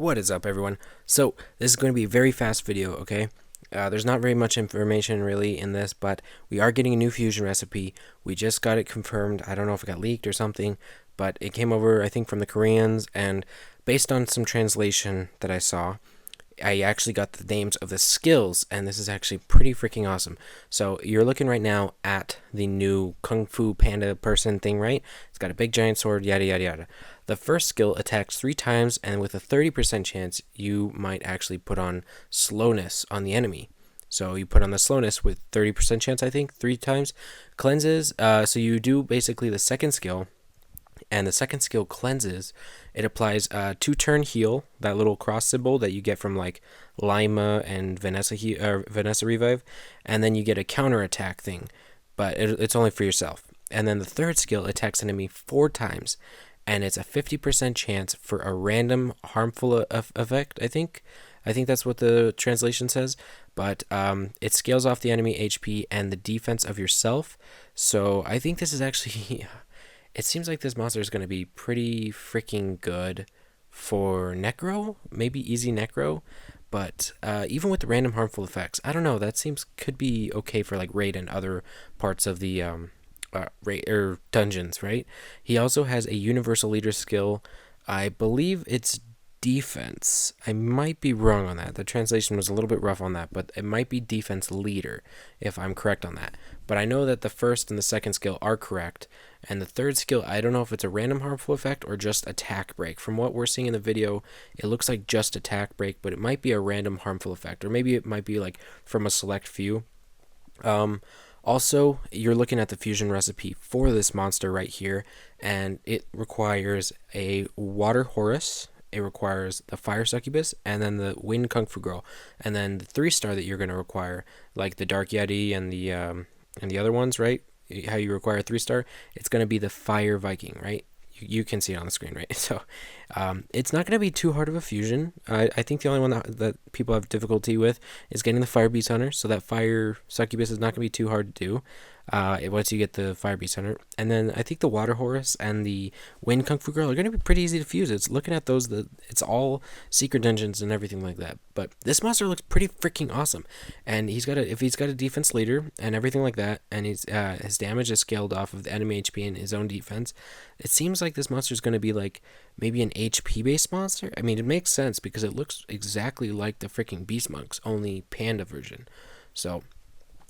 What is up, everyone? So this is going to be a very fast video, okay? There's not very much information really in this, but we are getting a new fusion recipe. We just got it confirmed. I don't know if it got leaked or something, but it came over, I think, from the Koreans, and based on some translation that I saw, I actually got the names of the skills, and this is actually pretty freaking awesome. So you're looking right now at the new Kung Fu Panda person thing, right? It's got a big giant sword, yada yada yada. The first skill attacks 3 times, and with a 30% chance, you might actually put on slowness on the enemy. So you put on the slowness with 30% chance, I think, 3 times. Cleanses, so you do basically the second skill, and the second skill cleanses. It applies 2-turn heal, that little cross symbol that you get from like Lima and Vanessa Revive, and then you get a counter attack thing, but it's only for yourself. And then the third skill attacks enemy 4 times, and it's a 50% chance for a random harmful effect. I think that's what the translation says, but it scales off the enemy HP and the defense of yourself. So I think this is actually it seems like this monster is going to be pretty freaking good for Necro, maybe easy Necro, but even with the random harmful effects, I don't know, that could be okay for like raid and other parts of the raid or dungeons, right? He also has a universal leader skill. I believe it's defense. I might be wrong on that. The translation was a little bit rough on that, but it might be defense leader if I'm correct on that. But I know that the first and the second skill are correct, and the third skill, I don't know if it's a random harmful effect or just attack break. From what we're seeing in the video, it looks like just attack break, but it might be a random harmful effect, or maybe it might be like from a select few. Also, you're looking at the fusion recipe for this monster right here, and it requires a water Horus. It requires the Fire Succubus, and then the Wind Kung Fu Girl, and then the 3-star that you're going to require, like the Dark Yeti and the other ones, right? How you require a 3-star, it's going to be the Fire Viking, right? You can see it on the screen, right? So it's not going to be too hard of a fusion. I think the only one that people have difficulty with is getting the Fire Beast Hunter, so that Fire Succubus is not going to be too hard to do once you get the Fire Beast Hunter. And then I think the Water Horus and the Wind Kung Fu Girl are going to be pretty easy to fuse. It's looking at those, it's all secret dungeons and everything like that. But this monster looks pretty freaking awesome, and if he's got a defense leader and everything like that, and his damage is scaled off of the enemy HP and his own defense, it seems like this monster is going to be like maybe an HP based monster. I mean, it makes sense because it looks exactly like the freaking Beast Monks, only Panda version. So,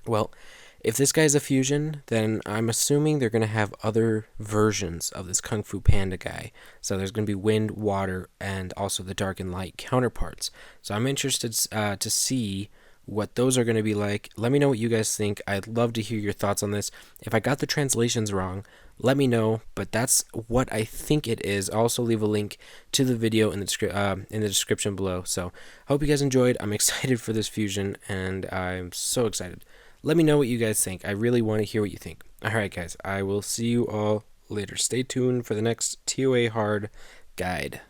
well, if this guy's a fusion, then I'm assuming they're going to have other versions of this Kung Fu Panda guy. So there's going to be wind, water, and also the dark and light counterparts. So I'm interested to see what those are going to be like. Let me know what you guys think. I'd love to hear your thoughts on this. If I got the translations wrong, let me know, but that's what I think it is. I'll also leave a link to the video in the description below. So I hope you guys enjoyed. I'm excited for this fusion, and I'm so excited. Let me know what you guys think. I really want to hear what you think. Alright guys, I will see you all later. Stay tuned for the next TOA hard guide.